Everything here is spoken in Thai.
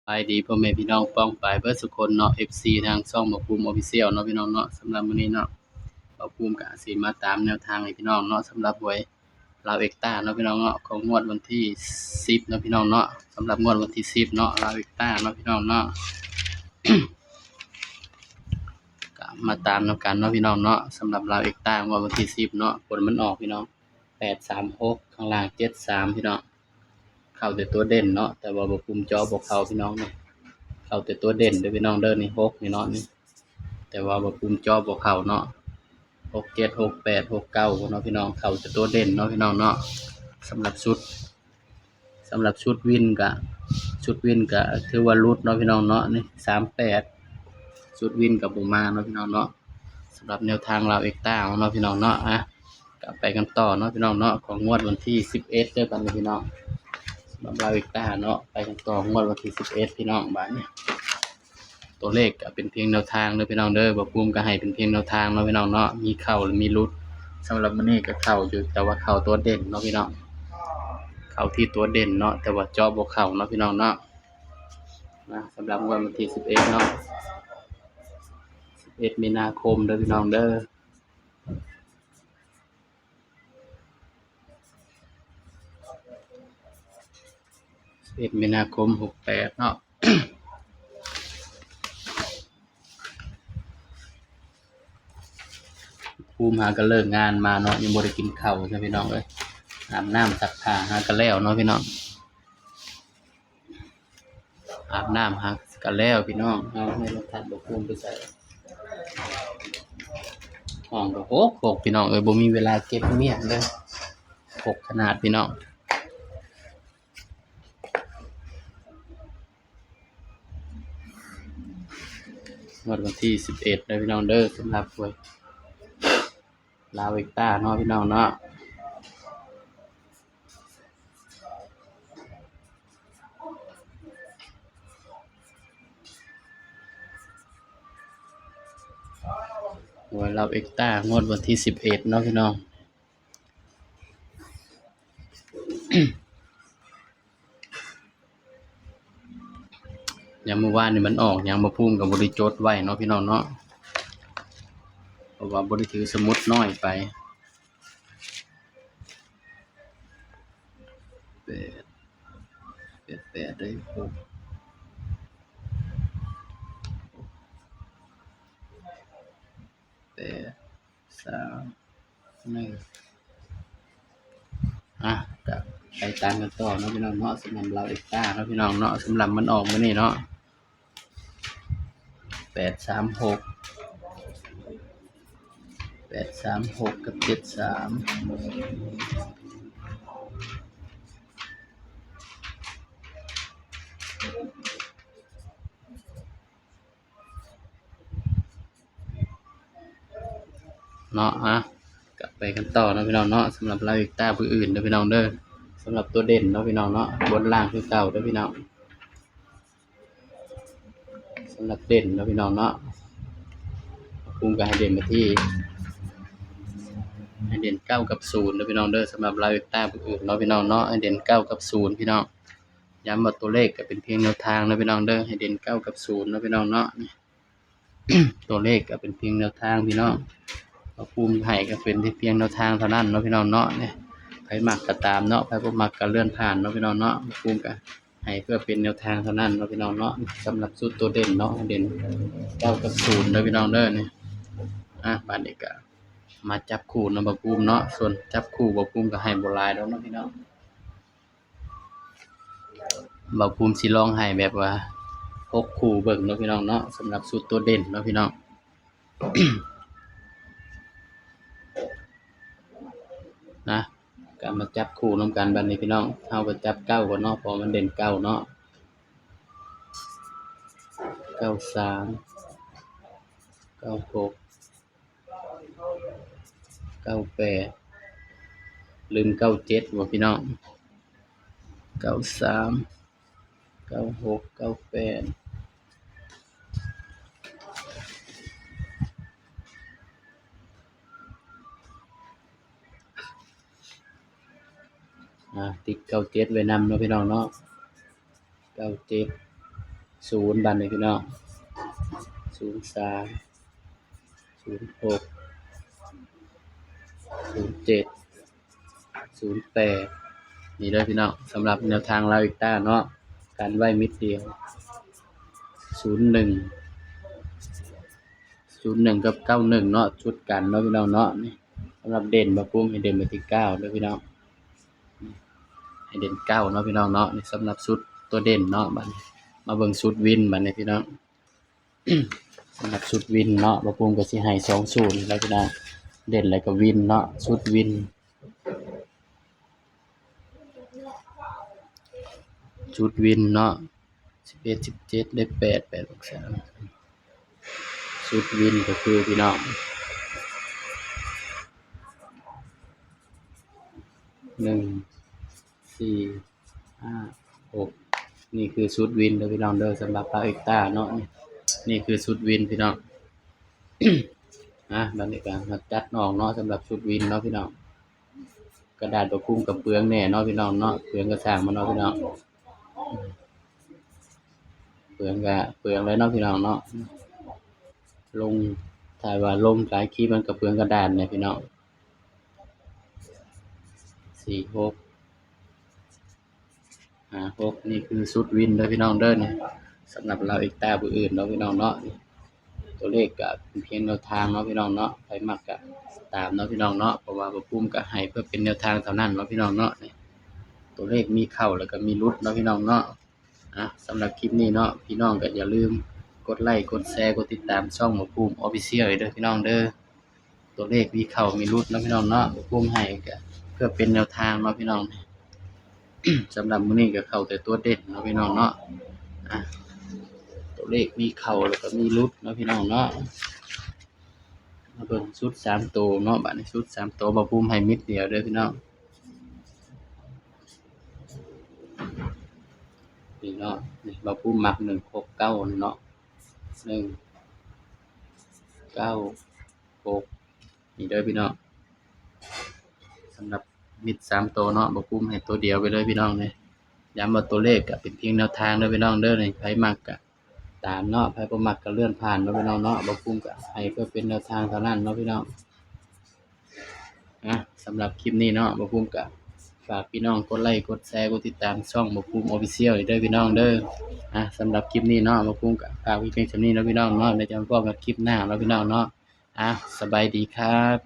ไปดีพ่อแม่พี่น้องป้องปายเบิดสุคนเนาะ FC ทางช่องบ่ภูมิ Official เนาะพี่น้องเนาะสำหรับมื้อนี้เนาะบ่ภูมิก็สิมาตามแนวทางให้พี่น้องเนาะสำหรับหวยลาวเอ็กต้าเนาะพี่น้องเนาะของงวดวันที่10เนาะพี่น้องเนาะสำหรับงวดวันที่10เนาะลาวเอ็กต้าเนาะพี่น้องเนาะ ก็มาตามนำกันเนาะพี่น้องเนาะสำหรับลาวเอ็กต้างวดวันที่10เนาะผลมันออกพี่น้อง836ข้างล่าง73พี่น้องเข้าแต่ตัวเด่นเนาะแต่ว่าบ่ภูมิจอบ่เข้าพี่น้องนี่เข้าแต่ตัวเด่นเด้อพี่น้องเด้อนี่6นี่เนาะนี่แต่ว่าบ่ภูมิจอบ่เข้าเนาะ67 68 69เนาะพี่น้องเข้าแต่ตัวเด่นเนาะพี่น้องเนาะสำหรับชุดวินก็ถือว่าหลุดเนาะพี่น้องเนาะนี่38ชุดวินก็บ่มาเนาะพี่น้องเนาะสำหรับแนวทางลาวเอ็กต้าเนาะพี่น้องเนาะก็ไปกันต่อเนาะพี่น้องเนาะของงวดวันที่11เด้อบัดนี้พี่น้องสำหรับลาวเอ็กต้าเนาะไปกันต่องวดวันที่11พี่น้องบัดนี้ตัวเลขก็เป็นเพียงแนวทางเด้อพี่น้องเด้อบ่ภูมิก็ให้เป็นเพียงแนวทางเนาะพี่น้องเนาะมีเข้าหรือมีหลุดสำหรับมื้อนี้ก็เข้าอยู่แต่ว่าเข้าตัวเด่นเนาะพี่น้องเข้าที่ตัวเด่นเนาะแต่ว่าเจาะบ่เข้าเนาะพี่น้องเนาะสำหรับงวดวันที่11เนาะ11มีนาคมเด้อพี่น้องเด้อ11มีนาคม68เนาะ ภูมิหาก็เลิกงานมาเนาะยังบ่ได้กินข้าวใช่พี่น้องเอ้ยอาบน้ำซักผ้าหาก็แล้วเนาะพี่น้องอาบน้ำหาก็แล้วพี่น้องเอาให้รถทันบ่ภูมิไปใส่ห้องก็โหกพี่น้องเอ้ยบ่มีเวลาเก็บเมียนเลยหกขนาดพี่น้องวันที่11เด้อพี่น้องเด้อสำหรับหวยลาวเอ็กต้าเนาะพี่น้องเนาะหวยลาวเอ็กต้างวดวันที่11เนาะพี่น้อง อย่างเมื่อวานนี่มันออกอย่างบ่ภูมิก็บ่ได้จดไว้เนาะพี่น้องเนาะเพราะว่าบ่ได้ถือสมุดน้อยไป8ได้6 8 3 1ก็ไปตามกันต่อเนาะพี่น้องเนาะสำหรับเราเอ็กต้าเนาะพี่น้องเนาะสำหรับมันออกมื้อนี้เนาะ836กับ73เนาะก็ไปกันต่อเนาะพี่น้องเนาะสำหรับเราเอ็กต้าผู้อื่นเด้อพี่น้องเด้อสำหรับตัวเด่นเนาะพี่น้องเนาะบนล่างคือเก่าเด้อพี่น้องสำหรับเด่นเนาะพี่น้องเนาะภูมิก็ให้เด่นมาที่ให้เด่น9กับ0เด้อพี่น้องเด้อสำหรับเราเอ็กต้าผู้อื่นเนาะพี่น้องเนาะให้เด่น9กับ0พี่น้องย้ำว่าตัวเลขก็เป็นเพียงแนวทางเนาะพี่น้องเด้อให้เด่น9กับ0เนาะพี่น้องเนาะ ตัวเลขก็เป็นเพียงแนวทางพี่น้องภูมิให้ก็เป็นที่เพียงแนวทางเท่านั้นเนาะพี่น้องเนาะเนี่ยใครมักก็ตามเนาะใครบ่มักก็เลื่อนผ่านเนาะพี่น้องเนาะภูมิก็ให้เพื่อเป็นแนวทางเท่านั้นเนาะพี่น้องเนาะสำหรับสุดตัวเด่นเนาะเด่น9กับ0เด้อพี่น้องเด้อนี่บัดนี้ก็มาจับคู่เนาะบ่ภูมิเนาะส่วนจับคู่บ่ภูมิก็ให้บ่หลายดอกเนาะพี่น้องบ่ภูมิสิลองให้แบบว่า6คู่เบิ่งเนาะพี่น้องเนาะสำหรับสุดตัวเด่นเนาะพี่น้อง ก็มาจับคู่นำกันบัดนี้พี่น้องเฮาก็จับ9ก่อนเนาะเพราะมันเด่น9เนาะ93 96 98ลืม97บ่พี่น้อง93 96 98ติด97ไว้นำเนาะพี่น้องเนาะ97 ศูนย์บัดนี้พี่น้อง03 06 07 08นี่เด้อพี่น้องสำหรับแนวทางลาวอีกต้าเนาะกันไว้มิดเดียว01 กับ91เนาะชุดกันเนาะพี่น้องเนาะนี่สำหรับเด่นบ่ปุ้มให้เด่นไปที่9เด้อพี่น้องให้เด่น9เนาะพี่น้องเนาะนี่สำหรับชุดตัวเด่นเนาะบัดนี้มาเบิ่งชุดวินบัดนี้พี่น้อง สำหรับชุดวินเนาะบ่ปุ้มก็สิให้2สูตรแล้วพี่น้องเด่นแล้วก็วินเนาะชุดวินเนาะ11 17ได้8 8 6 3ชุดวินก็คือพี่น้อง1 4 5 6นี่คือชุดวินเด้อพี่น้องเด้อสำหรับลาวเอกตาเนาะนี่คือชุดวินพี่น้อง บัดนี้ก็มาจัดออกเนาะสำหรับชุดวินเนาะพี่น้องกระดาษบ่คุ้มกับเปลืองแน่เนาะพี่น้องเนาะเปลืองก็สร้างมาเนาะพี่น้องเปลืองก็เปลืองเลยเนาะพี่น้องเนาะลงถ้าว่าลงหลายคลิปมันก็เปลืองกระดาษเนี่ยพี่น้อง46 56นี่คือชุดวินเด้อพี่น้องเด้อนี่สำหรับเราอีกตาผู้อื่นเนาะพี่น้องเนาะตัวเลขก็เป็นเพียงแนวทางเนาะพี่น้องเนาะใครมักก็ตามเนาะพี่น้องเนาะเพราะว่าบ่ปุ้มก็ให้เพื่อเป็นแนวทางเท่านั้นเนาะพี่น้องเนาะนี่ตัวเลขมีเข้าแล้วก็มีหลุดเนาะพี่น้องเนาะสำหรับคลิปนี้เนาะพี่น้องก็อย่าลืมกดไลค์กดแชร์กดติดตามช่องหมอปุ้ม Official เด้อพี่น้องเด้อตัวเลขมีเข้ามีหลุดเนาะพี่น้องเนาะหมอปุ้มให้ก็เพื่อเป็นแนวทางเนาะพี่น้อง สำหรับมื้อนี้ก็เข้าแต่ตัวเด่นเนาะพี่น้องเนาะตัวเลขมีเข้าแล้วก็มีหลุดเนาะพี่น้องเนาะมาเบิ่งชุด3ตัวเนาะบัดนี้ชุด3ตัวบ่ปุ้มให้มิดเดียวเด้อพี่น้องนี่เนาะนี่บ่ปุ้มมัก169นี่เนาะ196นี่เด้อพี่น้องสำหรับมิด3ตัวเนาะบ่ปุ้มให้ตัวเดียวไปเลยพี่น้องนี่ย้ำว่าตัวเลขก็เป็นเพียงแนวทางเด้อพี่น้องเด้อนี่ไผมักก็ตามเนาะไผบ่มักก็เลื่อนผ่านเนาะพี่น้องเนาะบ่ปุ้มก็ให้เพื่อเป็นแนวทางเท่านั้นเนาะพี่น้องสำหรับคลิปนี้เนาะบ่ปุ้มก็ฝากพี่น้องกดไลค์กดแชร์กดติดตามช่องบ่ปุ้ม Official เด้อพี่น้องเด้อสำหรับคลิปนี้เนาะบ่ปุ้มก็ฝากไว้เพียงเท่านี้เนาะพี่น้องเนาะแล้วจะมาพบกันคลิปหน้าเนาะพี่น้องเนาะสบายดีครับ